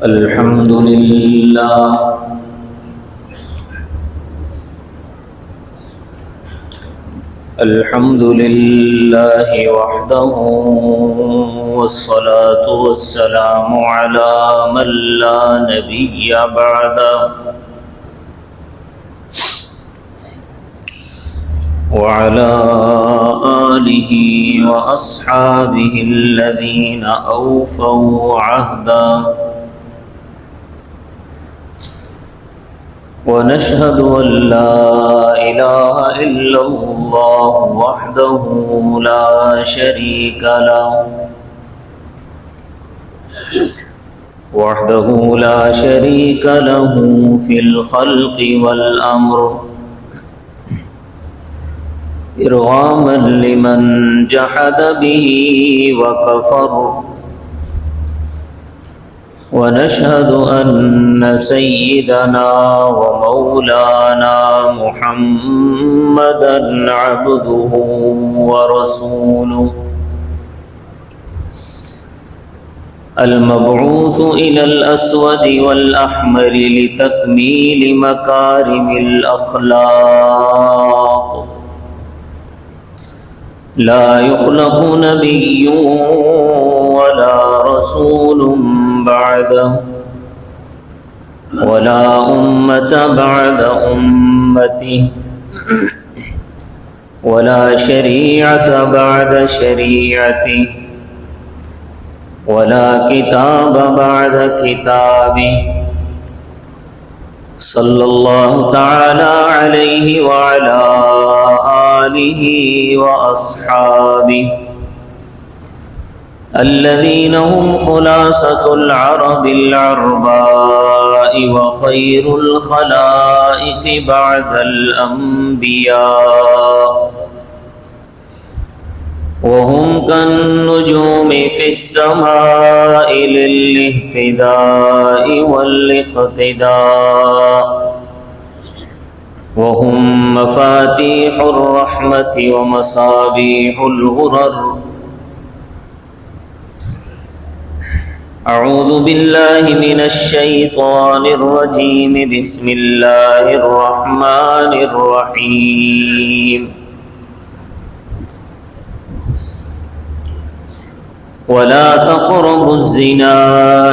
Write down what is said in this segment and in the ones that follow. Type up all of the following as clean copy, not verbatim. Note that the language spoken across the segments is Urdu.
الحمد لله الحمد لله وحده، والصلاة والسلام على من لا نبي بعده، وعلى آله وأصحابه الذين أوفوا عهدا، ونشهد أن لا إله إلا الله وحده لا شريك له في الخلق والأمر، إرغاما لمن جحد به وكفر، ونشهد أن سيدنا ومولانا محمدا عبده ورسوله، المبعوث إلى الأسود والأحمر لتكميل مكارم الأخلاق، لا يخلق نبي ولا رسول بعده، ولا أمة بعد أمته، ولا شريعة بعد شريعته، ولا كتاب بعد كتابه، صلى الله تعالى عليه وعلى آله وأصحابه الذين هم خلاصة العرب العرباء، وخير الخلائق بعد الأنبياء، وهم كالنجوم في السماء للاهتداء والاقتداء، وهم مفاتيح الرحمة ومصابيح الغرر. أعوذ بالله من الشيطان الرجيم، بسم الله الرحمن الرحيم. ولا تقربوا الزنا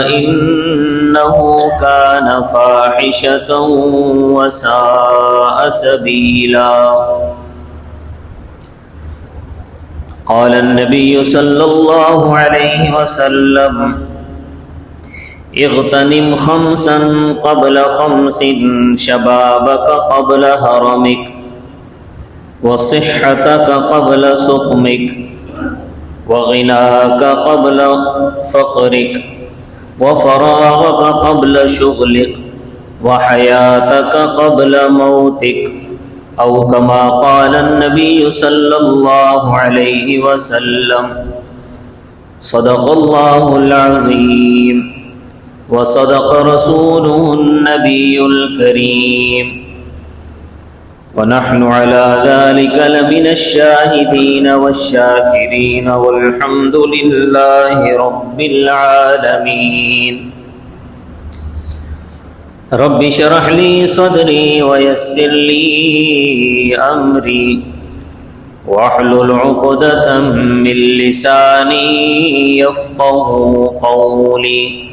إنه كان فاحشة وساء سبيلا. قال النبي صلى الله عليه وسلم: اغتنم خمسا قبل خمس، شبابك قبل هرمك، وصحتك قبل سقمك، وغناك قبل فقرك، وفراغك قبل شغلك، وحياتك قبل موتك، أو كما قال النبي صلى الله عليه وسلم. صدق الله العظيم، وصدق رسوله النبي الكريم، ونحن على ذلك لمن الشاهدين والشاكرين، والحمد لله رب العالمين. رب اشرح لي صدري ويسر لي أمري، واحلل عقدة من لساني يفقه قولي.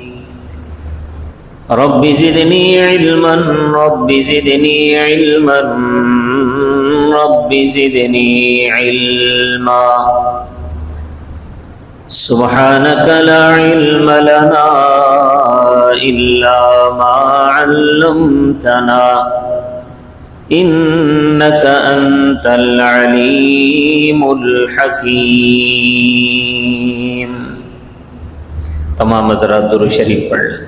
رب زدني علما، رب زدني علما، رب زدني علما. سبحانك لا علم لنا إلا ما علمتنا، إنك أنت العليم الحكيم. تمام حضرات درود شریف پڑھ لیں.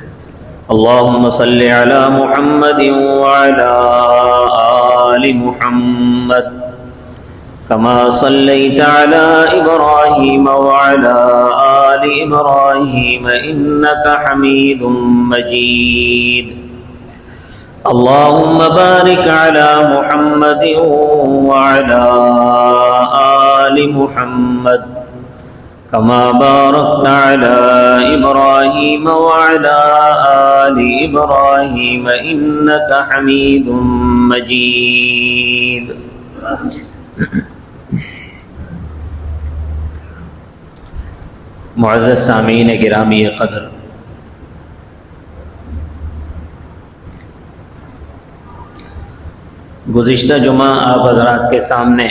اللهم صل على محمد وعلى آل محمد كما صليت على إبراهيم وعلى آل إبراهيم إنك حميد مجيد. اللهم بارك على محمد وعلى آل محمد كما باركت على إبراهيم وعلى آل إبراهيم إنك حميد مجيد. معزز سامعین گرامی قدر، گزشتہ جمعہ آپ حضرات کے سامنے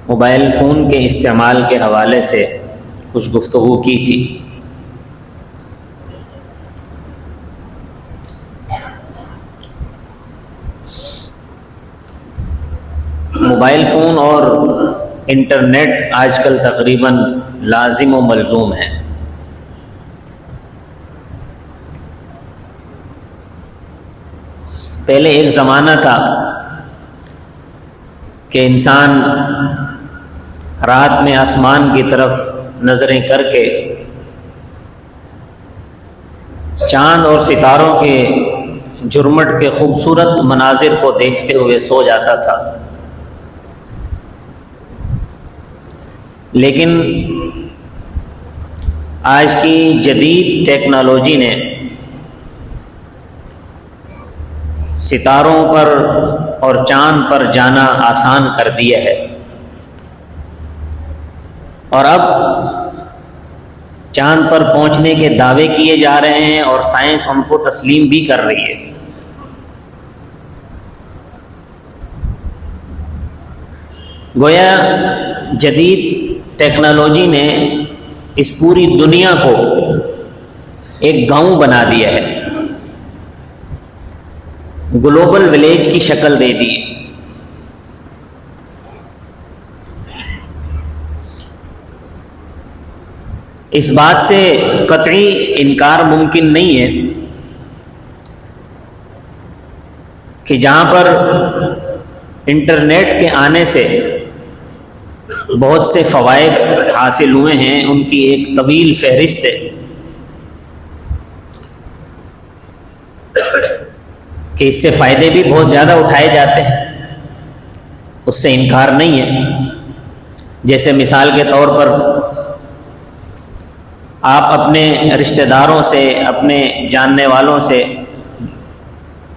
موبائل فون کے استعمال کے حوالے سے کچھ گفتگو کی تھی. موبائل فون اور انٹرنیٹ آج کل تقریباً لازم و ملزوم ہے. پہلے ایک زمانہ تھا کہ انسان رات میں آسمان کی طرف نظریں کر کے چاند اور ستاروں کے جھرمٹ کے خوبصورت مناظر کو دیکھتے ہوئے سو جاتا تھا. لیکن آج کی جدید ٹیکنالوجی نے ستاروں پر اور چاند پر جانا آسان کر دیا ہے، اور اب چاند پر پہنچنے کے دعوے کیے جا رہے ہیں اور سائنس ان کو تسلیم بھی کر رہی ہے. گویا جدید ٹیکنالوجی نے اس پوری دنیا کو ایک گاؤں بنا دیا ہے، گلوبل ولیج کی شکل دے دی. اس بات سے قطعی انکار ممکن نہیں ہے کہ جہاں پر انٹرنیٹ کے آنے سے بہت سے فوائد حاصل ہوئے ہیں، ان کی ایک طویل فہرست ہے کہ اس سے فائدے بھی بہت زیادہ اٹھائے جاتے ہیں، اس سے انکار نہیں ہے. جیسے مثال کے طور پر آپ اپنے رشتہ داروں سے، اپنے جاننے والوں سے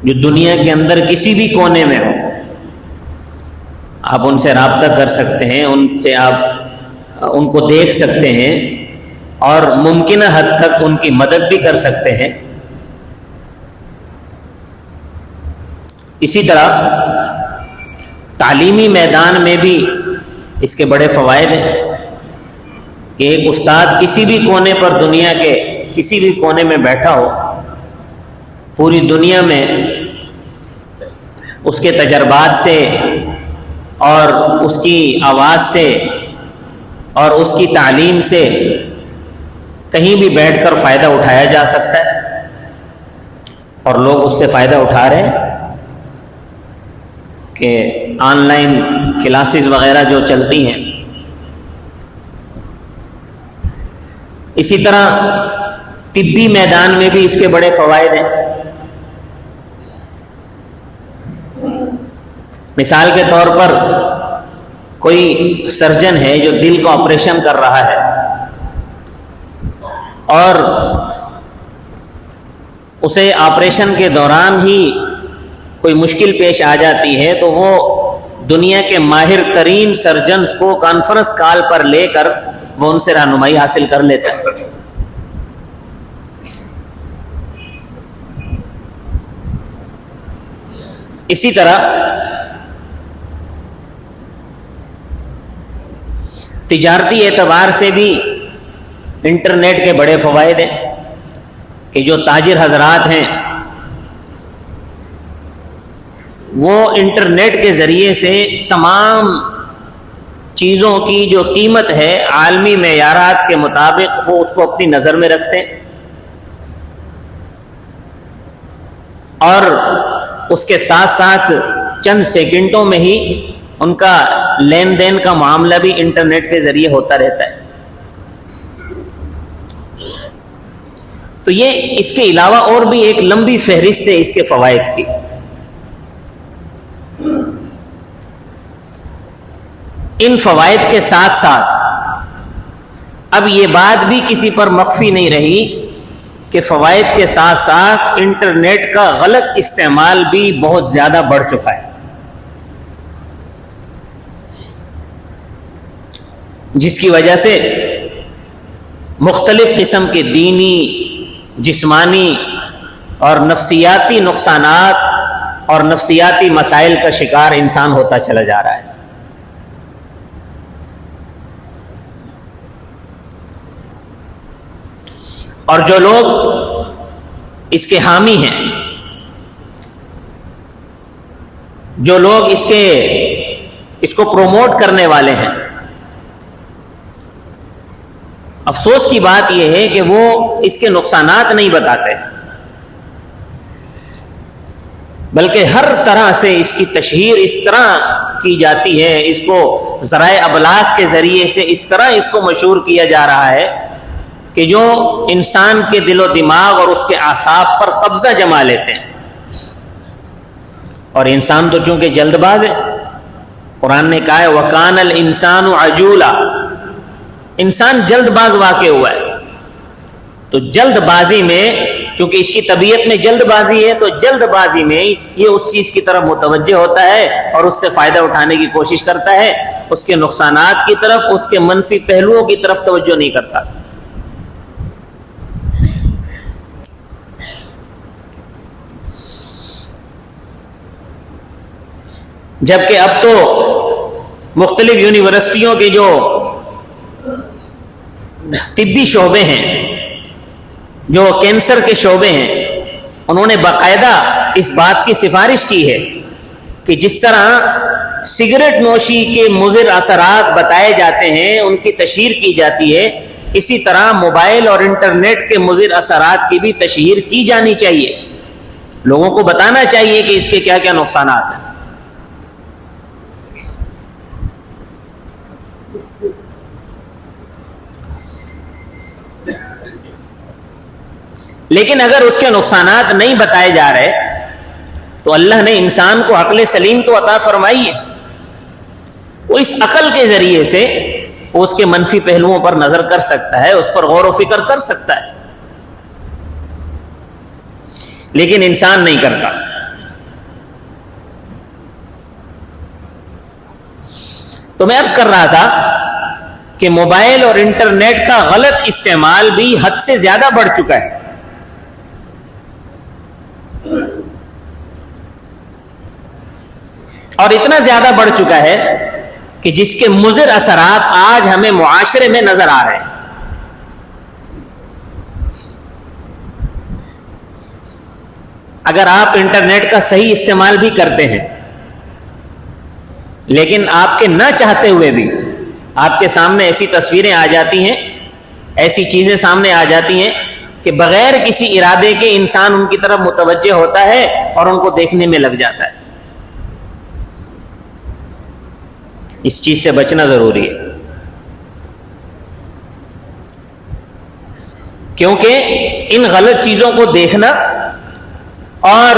جو دنیا کے اندر کسی بھی کونے میں ہو، آپ ان سے رابطہ کر سکتے ہیں، ان سے آپ ان کو دیکھ سکتے ہیں اور ممکنہ حد تک ان کی مدد بھی کر سکتے ہیں. اسی طرح تعلیمی میدان میں بھی اس کے بڑے فوائد ہیں کہ ایک استاد کسی بھی کونے پر، دنیا کے کسی بھی کونے میں بیٹھا ہو، پوری دنیا میں اس کے تجربات سے اور اس کی آواز سے اور اس کی تعلیم سے کہیں بھی بیٹھ کر فائدہ اٹھایا جا سکتا ہے، اور لوگ اس سے فائدہ اٹھا رہے ہیں کہ آن لائن کلاسز وغیرہ جو چلتی ہیں. اسی طرح طبی میدان میں بھی اس کے بڑے فوائد ہیں. مثال کے طور پر کوئی سرجن ہے جو دل کا آپریشن کر رہا ہے اور اسے آپریشن کے دوران ہی کوئی مشکل پیش آ جاتی ہے، تو وہ دنیا کے ماہر ترین سرجنز کو کانفرنس کال پر لے کر وہ ان سے رہنمائی حاصل کر لیتا ہے. اسی طرح تجارتی اعتبار سے بھی انٹرنیٹ کے بڑے فوائد ہیں کہ جو تاجر حضرات ہیں وہ انٹرنیٹ کے ذریعے سے تمام چیزوں کی جو قیمت ہے عالمی معیارات کے مطابق وہ اس کو اپنی نظر میں رکھتے ہیں، اور اس کے ساتھ ساتھ چند سیکنڈوں میں ہی ان کا لین دین کا معاملہ بھی انٹرنیٹ کے ذریعے ہوتا رہتا ہے. تو یہ اس کے علاوہ اور بھی ایک لمبی فہرست ہے اس کے فوائد کی. ان فوائد کے ساتھ ساتھ اب یہ بات بھی کسی پر مخفی نہیں رہی کہ فوائد کے ساتھ ساتھ انٹرنیٹ کا غلط استعمال بھی بہت زیادہ بڑھ چکا ہے، جس کی وجہ سے مختلف قسم کے دینی، جسمانی اور نفسیاتی نقصانات اور نفسیاتی مسائل کا شکار انسان ہوتا چلا جا رہا ہے۔ اور جو لوگ اس کے حامی ہیں، جو لوگ اس کو پروموٹ کرنے والے ہیں، افسوس کی بات یہ ہے کہ وہ اس کے نقصانات نہیں بتاتے، بلکہ ہر طرح سے اس کی تشہیر اس طرح کی جاتی ہے، اس کو ذرائع ابلاغ کے ذریعے سے اس طرح اس کو مشہور کیا جا رہا ہے کہ جو انسان کے دل و دماغ اور اس کے اعصاب پر قبضہ جما لیتے ہیں۔ اور انسان تو چونکہ جلد باز ہے، قرآن نے کہا ہے وَكَانَ الْإِنسَانُ عَجُولًا، انسان جلد باز واقع ہوا ہے۔ تو جلد بازی میں چونکہ اس کی طبیعت میں جلد بازی ہے، تو جلد بازی میں یہ اس چیز کی طرف متوجہ ہوتا ہے اور اس سے فائدہ اٹھانے کی کوشش کرتا ہے، اس کے نقصانات کی طرف، اس کے منفی پہلوؤں کی طرف توجہ نہیں کرتا۔ جبکہ اب تو مختلف یونیورسٹیوں کے جو طبی شعبے ہیں، جو کینسر کے شعبے ہیں، انہوں نے باقاعدہ اس بات کی سفارش کی ہے کہ جس طرح سگریٹ نوشی کے مضر اثرات بتائے جاتے ہیں، ان کی تشہیر کی جاتی ہے، اسی طرح موبائل اور انٹرنیٹ کے مضر اثرات کی بھی تشہیر کی جانی چاہیے، لوگوں کو بتانا چاہیے کہ اس کے کیا کیا نقصانات ہیں۔ لیکن اگر اس کے نقصانات نہیں بتائے جا رہے تو اللہ نے انسان کو عقل سلیم تو عطا فرمائی ہے، وہ اس عقل کے ذریعے سے وہ اس کے منفی پہلوؤں پر نظر کر سکتا ہے، اس پر غور و فکر کر سکتا ہے، لیکن انسان نہیں کرتا۔ تو میں عرض کر رہا تھا کہ موبائل اور انٹرنیٹ کا غلط استعمال بھی حد سے زیادہ بڑھ چکا ہے، اور اتنا زیادہ بڑھ چکا ہے کہ جس کے مضر اثرات آج ہمیں معاشرے میں نظر آ رہے ہیں۔ اگر آپ انٹرنیٹ کا صحیح استعمال بھی کرتے ہیں، لیکن آپ کے نہ چاہتے ہوئے بھی آپ کے سامنے ایسی تصویریں آ جاتی ہیں، ایسی چیزیں سامنے آ جاتی ہیں کہ بغیر کسی ارادے کے انسان ان کی طرف متوجہ ہوتا ہے اور ان کو دیکھنے میں لگ جاتا ہے۔ اس چیز سے بچنا ضروری ہے، کیونکہ ان غلط چیزوں کو دیکھنا اور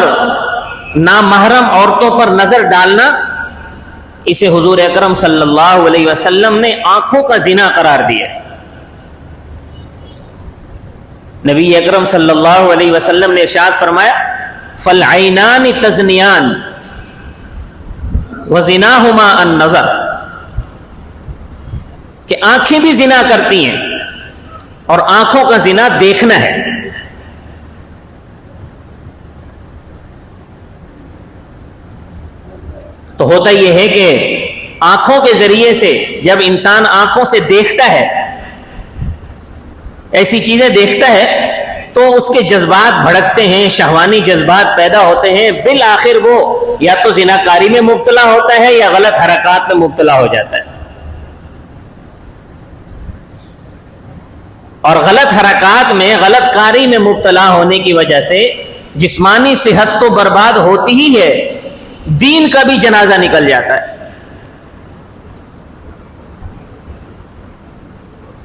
نامحرم عورتوں پر نظر ڈالنا، اسے حضور اکرم صلی اللہ علیہ وسلم نے آنکھوں کا زنا قرار دیا ہے۔ نبی اکرم صلی اللہ علیہ وسلم نے ارشاد فرمایا فالعینان تزنیان وزناہما النظر، کہ آنکھیں بھی زنا کرتی ہیں اور آنکھوں کا زنا دیکھنا ہے۔ تو ہوتا یہ ہے کہ آنکھوں کے ذریعے سے جب انسان آنکھوں سے دیکھتا ہے، ایسی چیزیں دیکھتا ہے، تو اس کے جذبات بھڑکتے ہیں، شہوانی جذبات پیدا ہوتے ہیں، بالآخر وہ یا تو زناکاری میں مبتلا ہوتا ہے یا غلط حرکات میں مبتلا ہو جاتا ہے۔ اور غلط حرکات میں، غلط کاری میں مبتلا ہونے کی وجہ سے جسمانی صحت تو برباد ہوتی ہی ہے، دین کا بھی جنازہ نکل جاتا ہے۔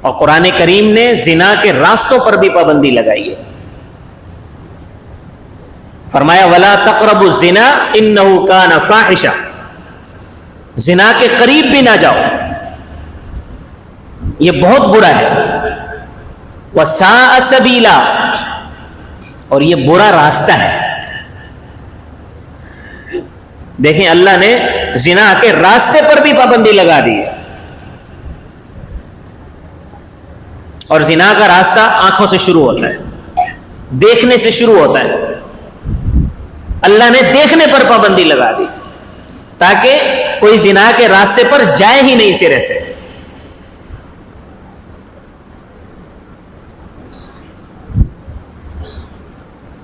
اور قرآن کریم نے زنا کے راستوں پر بھی پابندی لگائی ہے، فرمایا وَلَا تَقْرَبُوا الزِّنَا إِنَّهُ كَانَ فَاحِشًا، زنا کے قریب بھی نہ جاؤ، یہ بہت برا ہے. وَسَاءَ سَبِيلًا، اور یہ برا راستہ ہے. دیکھیں اللہ نے زنا کے راستے پر بھی پابندی لگا دی ہے. اور زنا کا راستہ آنکھوں سے شروع ہوتا ہے، دیکھنے سے شروع ہوتا ہے. اللہ نے دیکھنے پر پابندی لگا دی تاکہ کوئی زنا کے راستے پر جائے ہی نہیں سرے سے.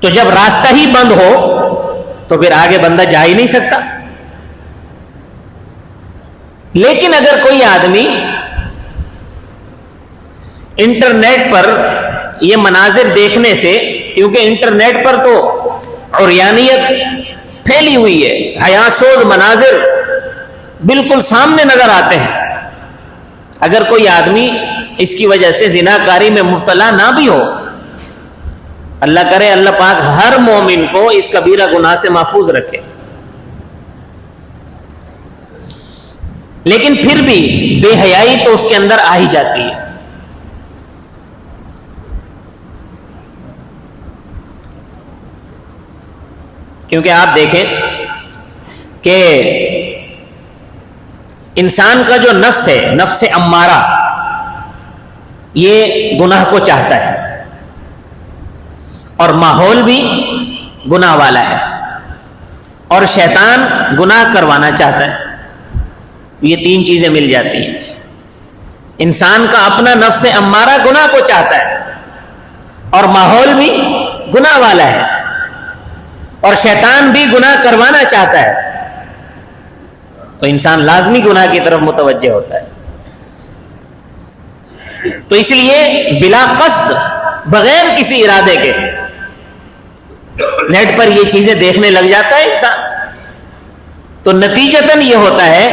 تو جب راستہ ہی بند ہو تو پھر آگے بندہ جا ہی نہیں سکتا. لیکن اگر کوئی آدمی انٹرنیٹ پر یہ مناظر دیکھنے سے، کیونکہ انٹرنیٹ پر تو عریانیت پھیلی ہوئی ہے، حیاسوز مناظر بالکل سامنے نظر آتے ہیں، اگر کوئی آدمی اس کی وجہ سے زناکاری میں مبتلا نہ بھی ہو، اللہ کرے اللہ پاک ہر مومن کو اس کبیرہ گناہ سے محفوظ رکھے، لیکن پھر بھی بے حیائی تو اس کے اندر آ ہی جاتی ہے. کیونکہ آپ دیکھیں کہ انسان کا جو نفس ہے، نفس امارہ، یہ گناہ کو چاہتا ہے، اور ماحول بھی گناہ والا ہے، اور شیطان گناہ کروانا چاہتا ہے. یہ تین چیزیں مل جاتی ہیں. انسان کا اپنا نفس امارہ گناہ کو چاہتا ہے، اور ماحول بھی گناہ والا ہے، اور شیطان بھی گناہ کروانا چاہتا ہے. تو انسان لازمی گناہ کی طرف متوجہ ہوتا ہے. تو اس لیے بلا قصد، بغیر کسی ارادے کے نیٹ پر یہ چیزیں دیکھنے لگ جاتا ہے انسان. تو نتیجتاً یہ ہوتا ہے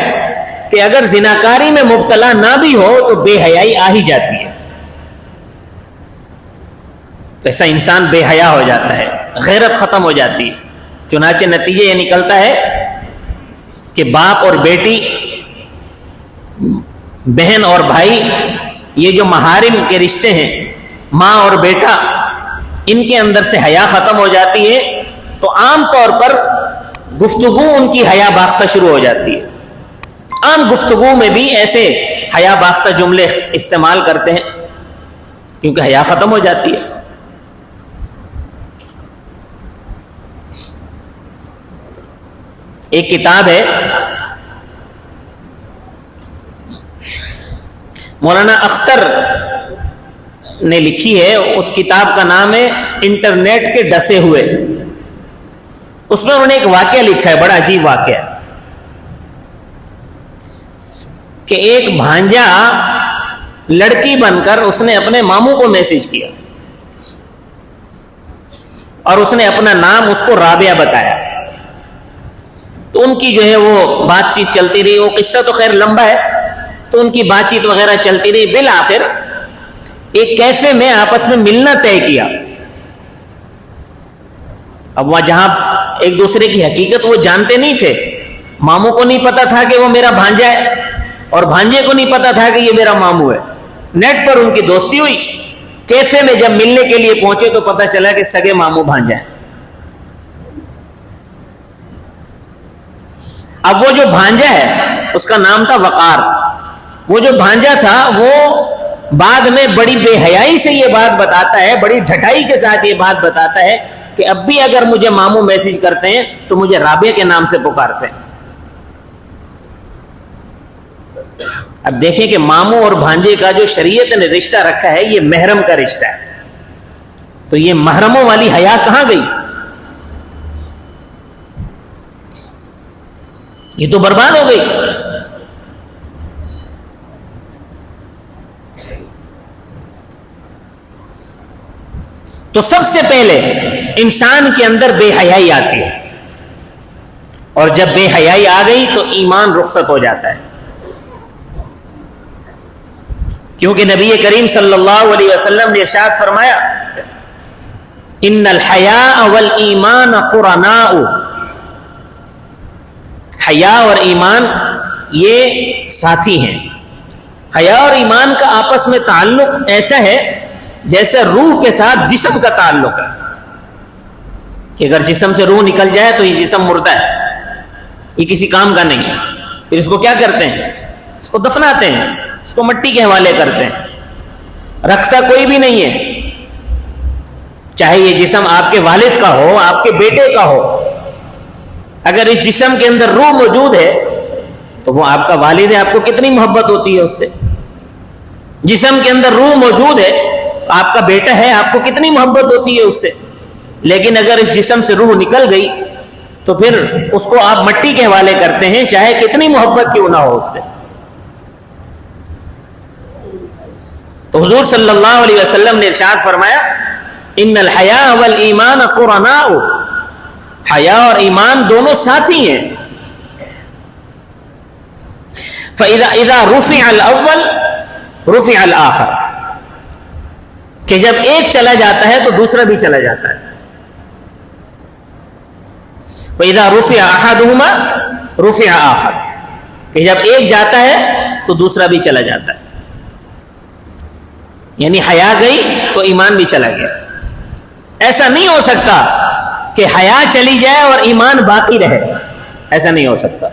کہ اگر زناکاری میں مبتلا نہ بھی ہو تو بے حیائی آ ہی جاتی ہے. تو ایسا انسان بے حیا ہو جاتا ہے، غیرت ختم ہو جاتی ہے. چنانچہ نتیجہ یہ نکلتا ہے کہ باپ اور بیٹی، بہن اور بھائی، یہ جو محارم کے رشتے ہیں، ماں اور بیٹا، ان کے اندر سے حیا ختم ہو جاتی ہے. تو عام طور پر گفتگو ان کی حیا باختہ شروع ہو جاتی ہے. عام گفتگو میں بھی ایسے حیا باختہ جملے استعمال کرتے ہیں کیونکہ حیا ختم ہو جاتی ہے. ایک کتاب ہے مولانا اختر نے لکھی ہے، اس کتاب کا نام ہے انٹرنیٹ کے ڈسے ہوئے. اس میں انہوں نے ایک واقعہ لکھا ہے، بڑا عجیب واقعہ، کہ ایک بھانجا لڑکی بن کر اس نے اپنے ماموں کو میسج کیا، اور اس نے اپنا نام اس کو رابعہ بتایا. تو ان کی جو ہے وہ بات چیت چلتی رہی. وہ قصہ تو خیر لمبا ہے، تو ان کی بات چیت وغیرہ چلتی رہی. بالآخر ایک کیفے میں آپس میں ملنا طے کیا. اب وہاں جہاں ایک دوسرے کی حقیقت وہ جانتے نہیں تھے، ماموں کو نہیں پتا تھا کہ وہ میرا بھانجا ہے، اور بھانجے کو نہیں پتا تھا کہ یہ میرا ماموں ہے. نیٹ پر ان کی دوستی ہوئی. کیفے میں جب ملنے کے لیے پہنچے تو پتا چلا کہ سگے ماموں بھانجا ہے. اب وہ جو بھانجا ہے اس کا نام تھا وقار. وہ جو بھانجا تھا وہ بعد میں بڑی بے حیائی سے یہ بات بتاتا ہے، بڑی ڈھٹائی کے ساتھ یہ بات بتاتا ہے کہ اب بھی اگر مجھے ماموں میسج کرتے ہیں تو مجھے رابعہ کے نام سے پکارتے ہیں. اب دیکھیں کہ ماموں اور بھانجے کا جو شریعت نے رشتہ رکھا ہے یہ محرم کا رشتہ ہے. تو یہ محرموں والی حیا کہاں گئی؟ یہ تو برباد ہو گئی. تو سب سے پہلے انسان کے اندر بے حیائی آتی ہے، اور جب بے حیائی آ گئی تو ایمان رخصت ہو جاتا ہے. کیونکہ نبی کریم صلی اللہ علیہ وسلم نے ارشاد فرمایا ان الحیاء والایمان قرناء. حیا اور ایمان یہ ساتھی ہیں. حیا اور ایمان کا آپس میں تعلق ایسا ہے جیسے روح کے ساتھ جسم کا تعلق ہے کہ اگر جسم سے روح نکل جائے تو یہ جسم مردہ ہے، یہ کسی کام کا نہیں ہے. پھر اس کو کیا کرتے ہیں؟ اس کو دفناتے ہیں، اس کو مٹی کے حوالے کرتے ہیں. رکھتا کوئی بھی نہیں ہے، چاہے یہ جسم آپ کے والد کا ہو، آپ کے بیٹے کا ہو. اگر اس جسم کے اندر روح موجود ہے تو وہ آپ کا والد ہے، آپ کو کتنی محبت ہوتی ہے اس سے. جسم کے اندر روح موجود ہے تو آپ کا بیٹا ہے، آپ کو کتنی محبت ہوتی ہے اس سے. لیکن اگر اس جسم سے روح نکل گئی تو پھر اس کو آپ مٹی کے حوالے کرتے ہیں، چاہے کتنی محبت کیوں نہ ہو اس سے. تو حضور صلی اللہ علیہ وسلم نے ارشاد فرمایا ان الحیاء والایمان قرناء، حیا اور ایمان دونوں ساتھی ہیں. فاذا رفع الاول رفع الاخر، کہ جب ایک چلا جاتا ہے تو دوسرا بھی چلا جاتا ہے. فاذا رفع احدهما رفع آخر، کہ جب ایک جاتا ہے تو دوسرا بھی چلا جاتا ہے. یعنی حیا گئی تو ایمان بھی چلا گیا. ایسا نہیں ہو سکتا کہ حیا چلی جائے اور ایمان باقی رہے، ایسا نہیں ہو سکتا.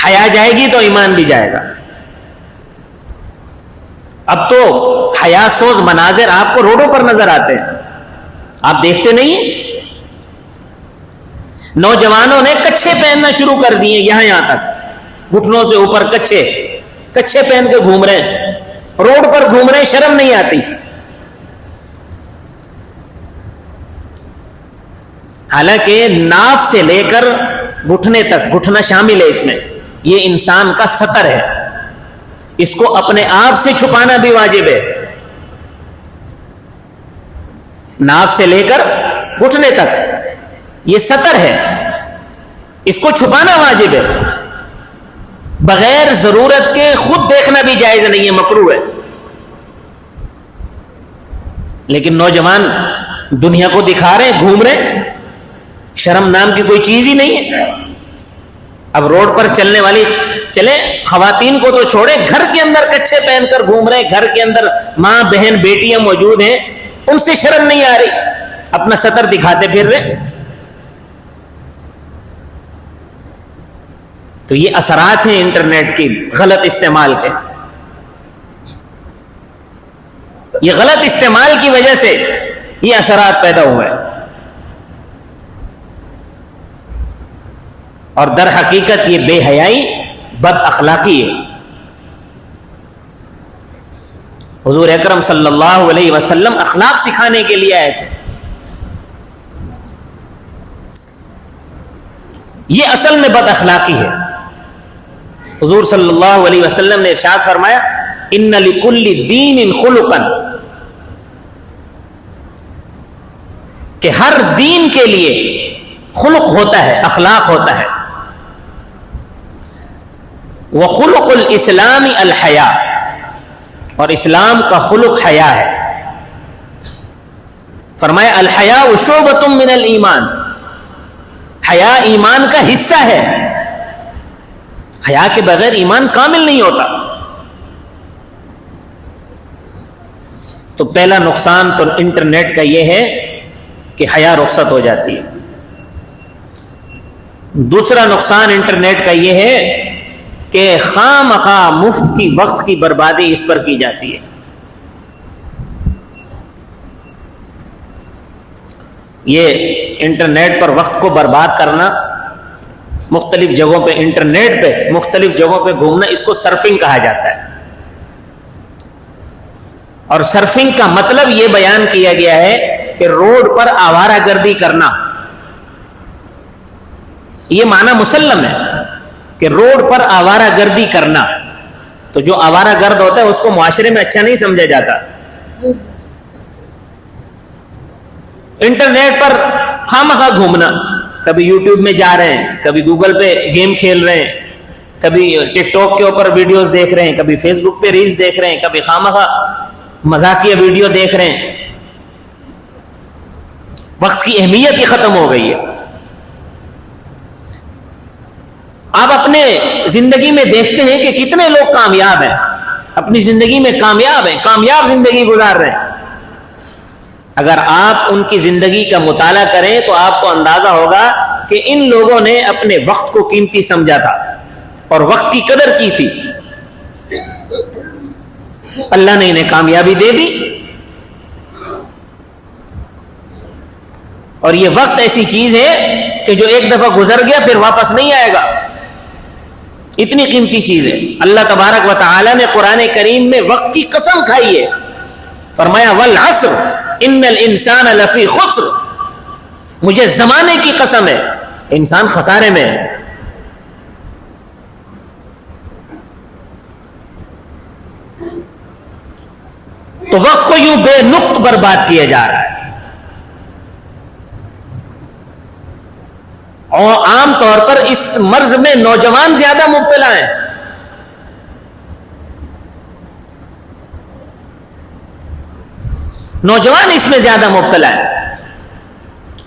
حیا جائے گی تو ایمان بھی جائے گا. اب تو حیا سوز مناظر آپ کو روڈوں پر نظر آتے ہیں، آپ دیکھتے نہیں ہیں؟ نوجوانوں نے کچھے پہننا شروع کر دیے، یہاں تک گھٹنوں سے اوپر کچھے پہن کے گھوم رہے ہیں، روڈ پر گھوم رہے ہیں، شرم نہیں آتی. حالانکہ ناف سے لے کر گھٹنے تک، گھٹنا شامل ہے اس میں، یہ انسان کا ستر ہے. اس کو اپنے آپ سے چھپانا بھی واجب ہے. ناف سے لے کر گھٹنے تک یہ ستر ہے، اس کو چھپانا واجب ہے. بغیر ضرورت کے خود دیکھنا بھی جائز نہیں ہے، مکروہ ہے. لیکن نوجوان دنیا کو دکھا رہے ہیں، گھوم رہے ہیں، شرم نام کی کوئی چیز ہی نہیں ہے. اب روڈ پر چلنے والی چلے، خواتین کو تو چھوڑے، گھر کے اندر کچھے پہن کر گھوم رہے ہیں، گھر کے اندر ماں بہن بیٹیاں موجود ہیں، ان سے شرم نہیں آ رہی، اپنا ستر دکھاتے پھر رہے. تو یہ اثرات ہیں انٹرنیٹ کی غلط استعمال کے. یہ غلط استعمال کی وجہ سے یہ اثرات پیدا ہوئے. اور در حقیقت یہ بے حیائی بد اخلاقی ہے. حضور اکرم صلی اللہ علیہ وسلم اخلاق سکھانے کے لیے آئے تھے. یہ اصل میں بد اخلاقی ہے. حضور صلی اللہ علیہ وسلم نے ارشاد فرمایا ان لکل دین خلقا، کہ ہر دین کے لیے خلق ہوتا ہے، اخلاق ہوتا ہے. وخلق الاسلام الحیا، اور اسلام کا خلق حیا ہے. فرمایا الحیاء شعبۃ من الایمان، حیا ایمان کا حصہ ہے. حیا کے بغیر ایمان کامل نہیں ہوتا. تو پہلا نقصان تو انٹرنیٹ کا یہ ہے کہ حیا رخصت ہو جاتی ہے. دوسرا نقصان انٹرنیٹ کا یہ ہے کہ خواہ مخواہ مفت کی وقت کی بربادی اس پر کی جاتی ہے. یہ انٹرنیٹ پر وقت کو برباد کرنا، مختلف جگہوں پہ انٹرنیٹ پہ مختلف جگہوں پہ گھومنا، اس کو سرفنگ کہا جاتا ہے. اور سرفنگ کا مطلب یہ بیان کیا گیا ہے کہ روڈ پر آوارہ گردی کرنا. یہ معنی مسلم ہے کہ روڈ پر آوارہ گردی کرنا. تو جو آوارہ گرد ہوتا ہے اس کو معاشرے میں اچھا نہیں سمجھا جاتا. انٹرنیٹ پر خواہ گھومنا، کبھی یوٹیوب میں جا رہے ہیں، کبھی گوگل پہ گیم کھیل رہے ہیں، کبھی ٹک ٹاک کے اوپر ویڈیوز دیکھ رہے ہیں، کبھی فیس بک پہ ریلز دیکھ رہے ہیں، کبھی خواہ مذاقیہ ویڈیو دیکھ رہے ہیں. وقت کی اہمیت ہی ختم ہو گئی ہے. آپ اپنے زندگی میں دیکھتے ہیں کہ کتنے لوگ کامیاب ہیں، اپنی زندگی میں کامیاب ہیں، کامیاب زندگی گزار رہے ہیں. اگر آپ ان کی زندگی کا مطالعہ کریں تو آپ کو اندازہ ہوگا کہ ان لوگوں نے اپنے وقت کو قیمتی سمجھا تھا اور وقت کی قدر کی تھی. اللہ نے انہیں کامیابی دے دی. اور یہ وقت ایسی چیز ہے کہ جو ایک دفعہ گزر گیا پھر واپس نہیں آئے گا، اتنی قیمتی چیز ہے. اللہ تبارک و تعالی نے قرآن کریم میں وقت کی قسم کھائی ہے، فرمایا والعصر ان الانسان لفی خسر. مجھے زمانے کی قسم ہے، انسان خسارے میں ہے. تو وقت کو یوں بے نقط برباد کیا جا رہا ہے. اور عام طور پر اس مرض میں نوجوان زیادہ مبتلا ہیں. نوجوان اس میں زیادہ مبتلا ہے،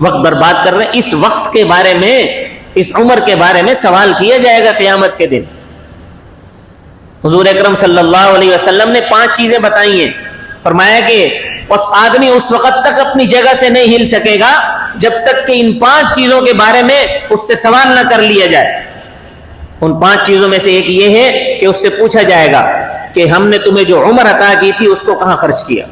وقت برباد کر رہے ہیں. اس وقت کے بارے میں، اس عمر کے بارے میں سوال کیا جائے گا قیامت کے دن. حضور اکرم صلی اللہ علیہ وسلم نے 5 چیزیں بتائی ہیں. فرمایا کہ آدمی اس وقت تک اپنی جگہ سے نہیں ہل سکے گا جب تک کہ ان 5 چیزوں کے بارے میں اس سے سوال نہ کر لیا جائے. ان 5 چیزوں میں سے ایک یہ ہے کہ اس سے پوچھا جائے گا کہ ہم نے تمہیں جو عمر عطا کی تھی اس کو کہاں خرچ کیا.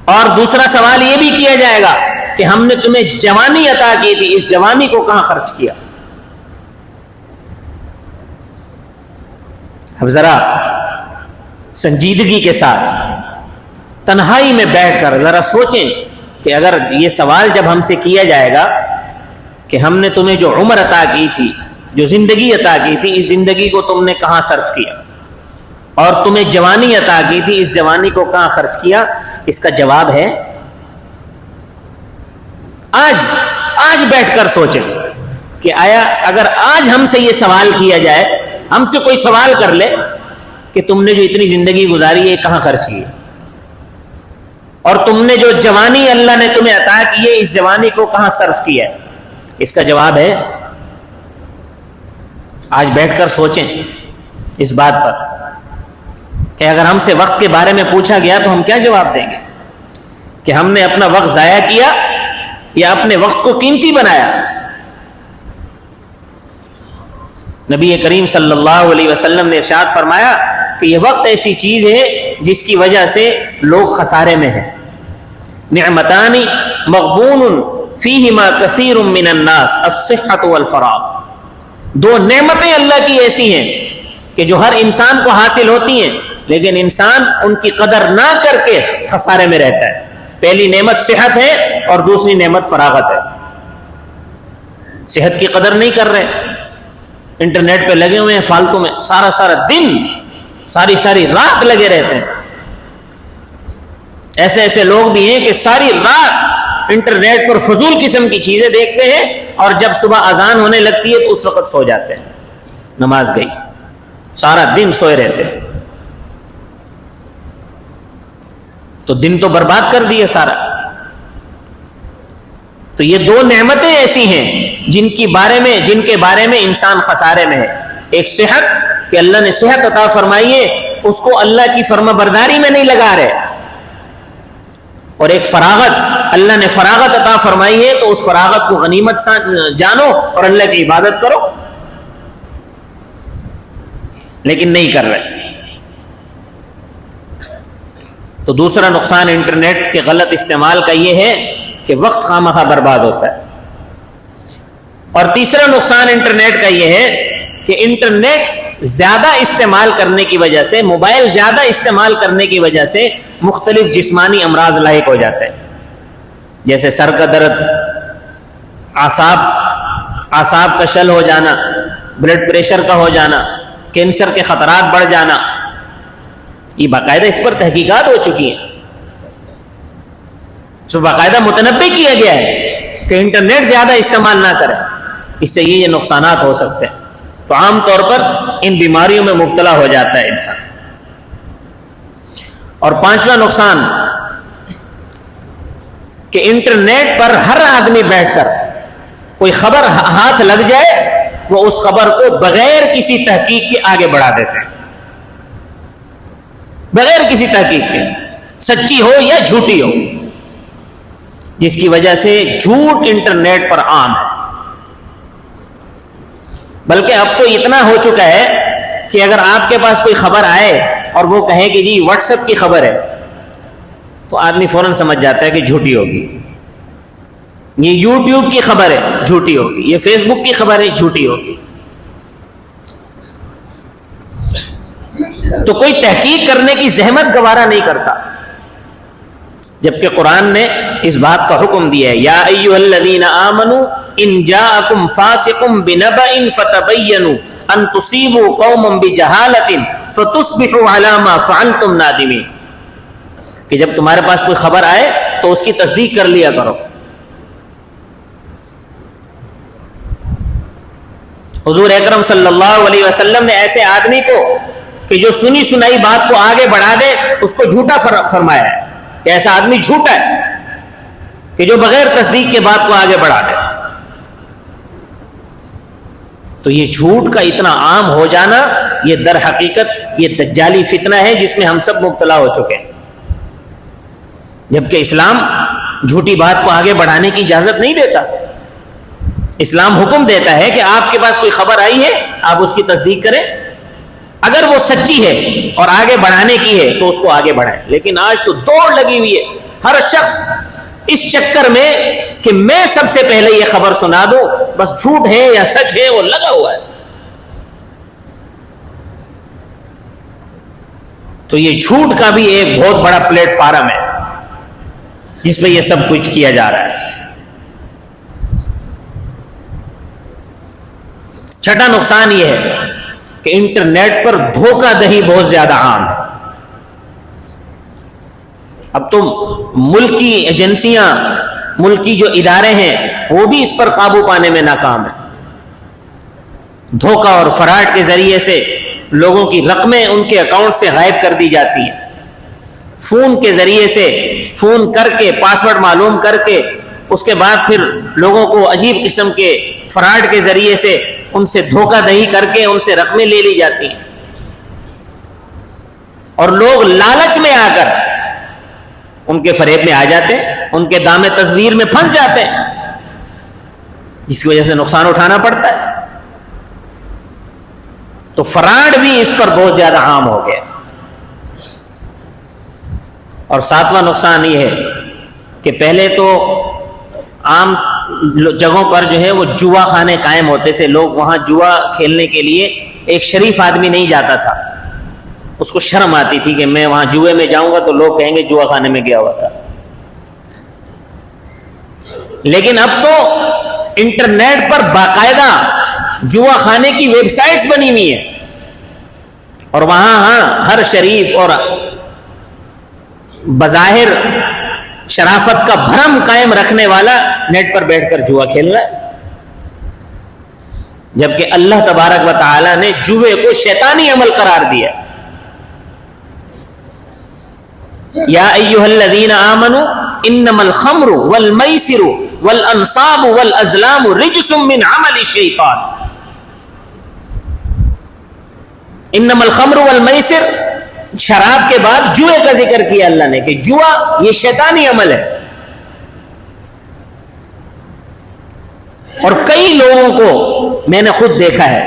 اور دوسرا سوال یہ بھی کیا جائے گا کہ ہم نے تمہیں جوانی عطا کی تھی، اس جوانی کو کہاں خرچ کیا. اب ذرا سنجیدگی کے ساتھ تنہائی میں بیٹھ کر ذرا سوچیں کہ اگر یہ سوال جب ہم سے کیا جائے گا کہ ہم نے تمہیں جو عمر عطا کی تھی، جو زندگی عطا کی تھی، اس زندگی کو تم نے کہاں صرف کیا، اور تمہیں جوانی عطا کی تھی، اس جوانی کو کہاں خرچ کیا. اس کا جواب ہے آج بیٹھ کر سوچیں کہ آیا اگر آج ہم سے یہ سوال کیا جائے، ہم سے کوئی سوال کر لے کہ تم نے جو اتنی زندگی گزاری ہے کہاں خرچ کی، اور تم نے جو جوانی اللہ نے تمہیں عطا کی ہے اس جوانی کو کہاں صرف کیا ہے. اس کا جواب ہے آج بیٹھ کر سوچیں اس بات پر کہ اگر ہم سے وقت کے بارے میں پوچھا گیا تو ہم کیا جواب دیں گے کہ ہم نے اپنا وقت ضائع کیا یا اپنے وقت کو قیمتی بنایا. نبی کریم صلی اللہ علیہ وسلم نے ارشاد فرمایا کہ یہ وقت ایسی چیز ہے جس کی وجہ سے لوگ خسارے میں ہیں. نعمتان مغبون فیہما کثیر من الناس الصحۃ والفراغ. 2 نعمتیں اللہ کی ایسی ہیں کہ جو ہر انسان کو حاصل ہوتی ہیں لیکن انسان ان کی قدر نہ کر کے خسارے میں رہتا ہے. پہلی نعمت صحت ہے اور دوسری نعمت فراغت ہے. صحت کی قدر نہیں کر رہے، انٹرنیٹ پہ لگے ہوئے ہیں فالتو میں، سارا دن ساری رات لگے رہتے ہیں. ایسے لوگ بھی ہیں کہ ساری رات انٹرنیٹ پر فضول قسم کی چیزیں دیکھتے ہیں اور جب صبح اذان ہونے لگتی ہے تو اس وقت سو جاتے ہیں، نماز گئی، سارا دن سوئے رہتے ہیں. تو دن تو برباد کر دیے سارا. تو یہ 2 نعمتیں ایسی ہیں جن کے بارے میں انسان خسارے میں ہے. ایک صحت کہ اللہ نے صحت عطا فرمائی ہے، اس کو اللہ کی فرما برداری میں نہیں لگا رہے. اور ایک فراغت، اللہ نے فراغت عطا فرمائی ہے تو اس فراغت کو غنیمت جانو اور اللہ کی عبادت کرو، لیکن نہیں کر رہے. تو دوسرا نقصان انٹرنیٹ کے غلط استعمال کا یہ ہے کہ وقت خواہ برباد ہوتا ہے. اور تیسرا نقصان انٹرنیٹ کا یہ ہے کہ انٹرنیٹ زیادہ استعمال کرنے کی وجہ سے، موبائل زیادہ استعمال کرنے کی وجہ سے مختلف جسمانی امراض لاحق ہو جاتے ہیں، جیسے سر کا درد، اعصاب کا شل ہو جانا، بلڈ پریشر کا ہو جانا، کینسر کے خطرات بڑھ جانا. یہ باقاعدہ اس پر تحقیقات ہو چکی ہیں، سو باقاعدہ متنبع کیا گیا ہے کہ انٹرنیٹ زیادہ استعمال نہ کریں، اس سے یہ نقصانات ہو سکتے ہیں. تو عام طور پر ان بیماریوں میں مبتلا ہو جاتا ہے انسان. اور 5واں نقصان کہ انٹرنیٹ پر ہر آدمی بیٹھ کر کوئی خبر ہاتھ لگ جائے وہ اس خبر کو بغیر کسی تحقیق کے آگے بڑھا دیتے ہیں، بغیر کسی تحقیق کے، سچی ہو یا جھوٹی ہو، جس کی وجہ سے جھوٹ انٹرنیٹ پر عام ہے۔ بلکہ اب تو اتنا ہو چکا ہے کہ اگر آپ کے پاس کوئی خبر آئے اور وہ کہے کہ جی واٹس ایپ کی خبر ہے، تو آدمی فوراً سمجھ جاتا ہے کہ جھوٹی ہوگی۔ یہ یوٹیوب کی خبر ہے، جھوٹی ہوگی۔ یہ فیس بک کی خبر ہے، جھوٹی ہوگی۔ تو کوئی تحقیق کرنے کی زحمت گوارا نہیں کرتا، جبکہ قرآن نے اس بات کا حکم دیا ہے، یا ایھا الذین آمنوا ان جاءکم فاسق بنبأ فتبینوا ان تصیبوا قوما بجہالۃ فتصبحوا علی ما فعلتم نادمین، کہ جب تمہارے پاس کوئی خبر آئے تو اس کی تصدیق کر لیا کرو۔ حضور اکرم صلی اللہ علیہ وسلم نے ایسے آدمی کو کہ جو سنی سنائی بات کو آگے بڑھا دے اس کو جھوٹا فرمایا ہے، کہ ایسا آدمی جھوٹا ہے کہ جو بغیر تصدیق کے بات کو آگے بڑھا دے۔ تو یہ جھوٹ کا اتنا عام ہو جانا، یہ در حقیقت یہ دجالی فتنہ ہے جس میں ہم سب مبتلا ہو چکے ہیں، جبکہ اسلام جھوٹی بات کو آگے بڑھانے کی اجازت نہیں دیتا۔ اسلام حکم دیتا ہے کہ آپ کے پاس کوئی خبر آئی ہے آپ اس کی تصدیق کریں، اگر وہ سچی ہے اور آگے بڑھانے کی ہے تو اس کو آگے بڑھائیں۔ لیکن آج تو دوڑ لگی ہوئی ہے، ہر شخص اس چکر میں کہ میں سب سے پہلے یہ خبر سنا دوں، بس جھوٹ ہے یا سچ ہے وہ لگا ہوا ہے۔ تو یہ جھوٹ کا بھی ایک بہت بڑا پلیٹ فارم ہے جس پہ یہ سب کچھ کیا جا رہا ہے۔ چھٹا نقصان یہ ہے کہ انٹرنیٹ پر دھوکہ دہی بہت زیادہ عام ہے۔ اب تو ملکی ایجنسیاں، ملکی جو ادارے ہیں وہ بھی اس پر قابو پانے میں ناکام ہیں۔ دھوکہ اور فراڈ کے ذریعے سے لوگوں کی رقمیں ان کے اکاؤنٹ سے غائب کر دی جاتی ہیں، فون کے ذریعے سے فون کر کے پاسورڈ معلوم کر کے اس کے بعد پھر لوگوں کو عجیب قسم کے فراڈ کے ذریعے سے ان سے دھوکہ دہی کر کے ان سے رقمیں لے لی جاتی ہیں، اور لوگ لالچ میں آ کر ان کے فریب میں آ جاتے ہیں، ان کے دام تزویر میں پھنس جاتے ہیں، جس کی وجہ سے نقصان اٹھانا پڑتا ہے۔ تو فراڈ بھی اس پر بہت زیادہ عام ہو گیا۔ اور ساتواں نقصان یہ ہے کہ پہلے تو عام جگہوں پر جو ہے وہ جوا خانے قائم ہوتے تھے، لوگ وہاں جوا کھیلنے کے لیے، ایک شریف آدمی نہیں جاتا تھا، اس کو شرم آتی تھی کہ میں وہاں جوئے میں جاؤں گا تو لوگ کہیں گے جوا خانے میں گیا ہوا تھا۔ لیکن اب تو انٹرنیٹ پر باقاعدہ جوا خانے کی ویب سائٹس بنی ہوئی ہیں، اور وہاں ہر شریف اور بظاہر شرافت کا بھرم قائم رکھنے والا نیٹ پر بیٹھ کر جوا کھیل رہا ہے، جبکہ اللہ تبارک و تعالی نے جوے کو شیطانی عمل قرار دیا۔ یا ایھا الذین آمنوا انما الخمر والمیسر والانصاب والازلام رجس من عمل الشیطان۔ انما الخمر والمیسر، شراب کے بعد جوئے کا ذکر کیا اللہ نے کہ جوا یہ شیطانی عمل ہے۔ اور کئی لوگوں کو میں نے خود دیکھا ہے،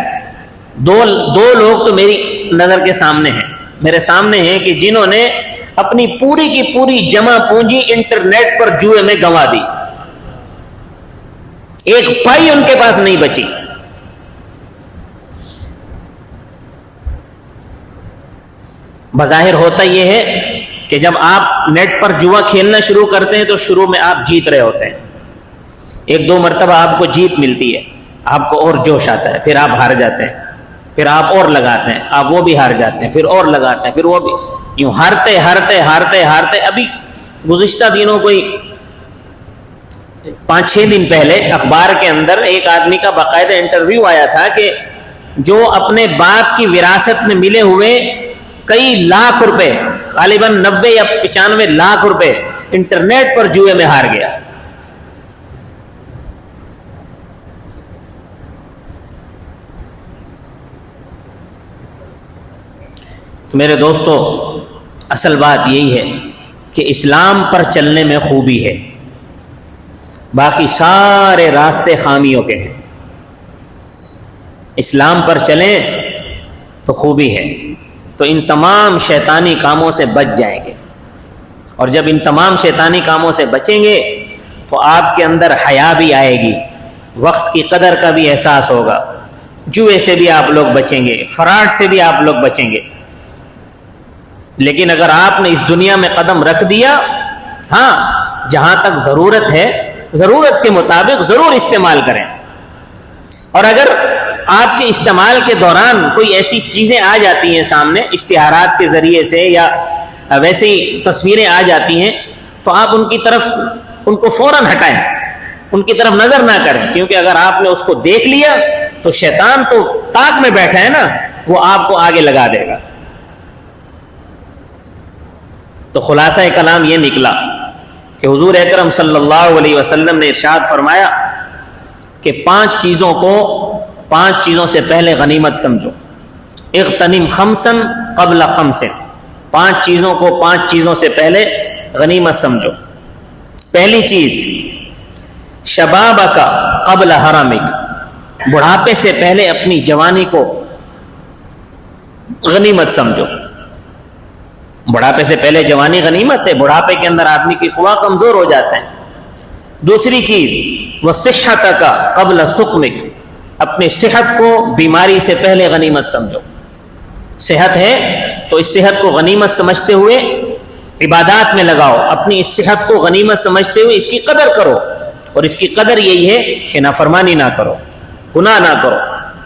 دو لوگ تو میری نظر کے سامنے ہیں، میرے سامنے ہیں کہ جنہوں نے اپنی پوری کی پوری جمع پونجی انٹرنیٹ پر جوئے میں گنوا دی، ایک پائی ان کے پاس نہیں بچی۔ بظاہر ہوتا یہ ہے کہ جب آپ نیٹ پر جوا کھیلنا شروع کرتے ہیں تو شروع میں آپ جیت رہے ہوتے ہیں، ایک دو مرتبہ آپ کو جیت ملتی ہے، آپ کو اور جوش آتا ہے، پھر آپ ہار جاتے ہیں، پھر آپ اور لگاتے ہیں، آپ وہ بھی ہار جاتے ہیں، پھر اور لگاتے ہیں، پھر وہ بھی، یوں ہارتے ہارتے ہارتے ہارتے۔ ابھی گزشتہ دنوں کوئی 5-6 دن پہلے اخبار کے اندر ایک آدمی کا باقاعدہ انٹرویو آیا تھا کہ جو اپنے باپ کی وراثت میں ملے ہوئے کئی لاکھ روپے، غالباً 90 یا 95 لاکھ روپے انٹرنیٹ پر جوئے میں ہار گیا. تو میرے دوستو، اصل بات یہی ہے کہ اسلام پر چلنے میں خوبی ہے، باقی سارے راستے خامیوں کے ہیں. اسلام پر چلیں تو خوبی ہے، تو ان تمام شیطانی کاموں سے بچ جائیں گے. اور جب ان تمام شیطانی کاموں سے بچیں گے تو آپ کے اندر حیا بھی آئے گی، وقت کی قدر کا بھی احساس ہوگا، جوئے سے بھی آپ لوگ بچیں گے، فراڈ سے بھی آپ لوگ بچیں گے. لیکن اگر آپ نے اس دنیا میں قدم رکھ دیا، ہاں جہاں تک ضرورت ہے ضرورت کے مطابق ضرور استعمال کریں. اور اگر آپ کے استعمال کے دوران کوئی ایسی چیزیں آ جاتی ہیں سامنے اشتہارات کے ذریعے سے یا ویسی تصویریں آ جاتی ہیں، تو آپ ان کو فوراً ہٹائیں، ان کی طرف نظر نہ کریں. کیونکہ اگر آپ نے اس کو دیکھ لیا تو شیطان تو طاق میں بیٹھا ہے نا، وہ آپ کو آگے لگا دے گا. تو خلاصہ کلام یہ نکلا کہ حضور اکرم صلی اللہ علیہ وسلم نے ارشاد فرمایا کہ 5 چیزوں سے پہلے غنیمت سمجھو. اغتنم خمسا قبل خمس، 5 چیزوں سے پہلے غنیمت سمجھو. پہلی چیز شبابک قبل حرمک، بڑھاپے سے پہلے اپنی جوانی کو غنیمت سمجھو. بڑھاپے سے پہلے جوانی غنیمت ہے، بڑھاپے کے اندر آدمی کی قوا کمزور ہو جاتا ہے. دوسری چیز وصحتک قبل سقمک، اپنی صحت کو بیماری سے پہلے غنیمت سمجھو. صحت ہے تو اس صحت کو غنیمت سمجھتے ہوئے عبادات میں لگاؤ، اپنی اس صحت کو غنیمت سمجھتے ہوئے اس کی قدر کرو. اور اس کی قدر یہی ہے کہ نافرمانی نہ کرو، گناہ نہ کرو.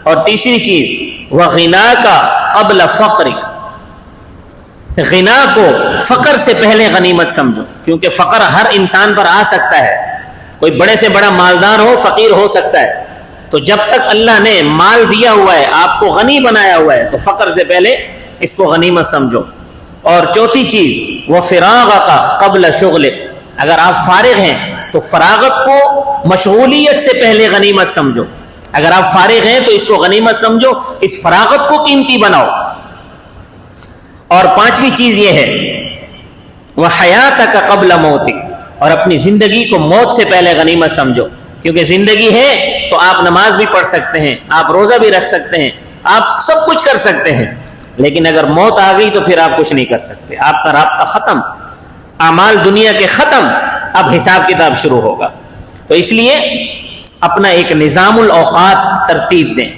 اور تیسری چیز وغناک قبل فقرک، غنا کو فقر سے پہلے غنیمت سمجھو. کیونکہ فقر ہر انسان پر آ سکتا ہے، کوئی بڑے سے بڑا مالدار ہو فقیر ہو سکتا ہے. تو جب تک اللہ نے مال دیا ہوا ہے، آپ کو غنی بنایا ہوا ہے، تو فقر سے پہلے اس کو غنیمت سمجھو. اور چوتھی چیز وفراغک قبل شغلک، اگر آپ فارغ ہیں تو فراغت کو مشغولیت سے پہلے غنیمت سمجھو. اگر آپ فارغ ہیں تو اس کو غنیمت سمجھو، اس فراغت کو قیمتی بناؤ. اور 5ویں چیز یہ ہے وحیاتک قبل موتک، اور اپنی زندگی کو موت سے پہلے غنیمت سمجھو. کیونکہ زندگی ہے تو آپ نماز بھی پڑھ سکتے ہیں، آپ روزہ بھی رکھ سکتے ہیں، آپ سب کچھ کر سکتے ہیں. لیکن اگر موت آ گئی تو پھر آپ کچھ نہیں کر سکتے، آپ کا رابطہ ختم، اعمال دنیا کے ختم، اب حساب کتاب شروع ہوگا. تو اس لیے اپنا ایک نظام الاوقات ترتیب دیں،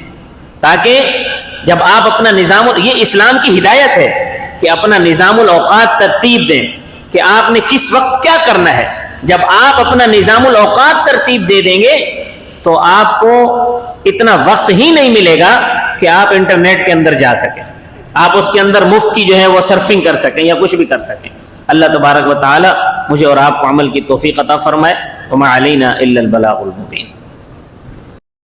تاکہ جب آپ اپنا یہ اسلام کی ہدایت ہے کہ اپنا نظام الاوقات ترتیب دیں کہ آپ نے کس وقت کیا کرنا ہے. جب آپ اپنا نظام الاوقات ترتیب دے دیں گے تو آپ کو اتنا وقت ہی نہیں ملے گا کہ آپ انٹرنیٹ کے اندر جا سکیں، آپ اس کے اندر مفت کی جو ہے وہ سرفنگ کر سکیں یا کچھ بھی کر سکیں. اللہ تبارک و تعالی مجھے اور آپ کو عمل کی توفیق عطا فرمائے. وما علینا الا البلاغ المبین.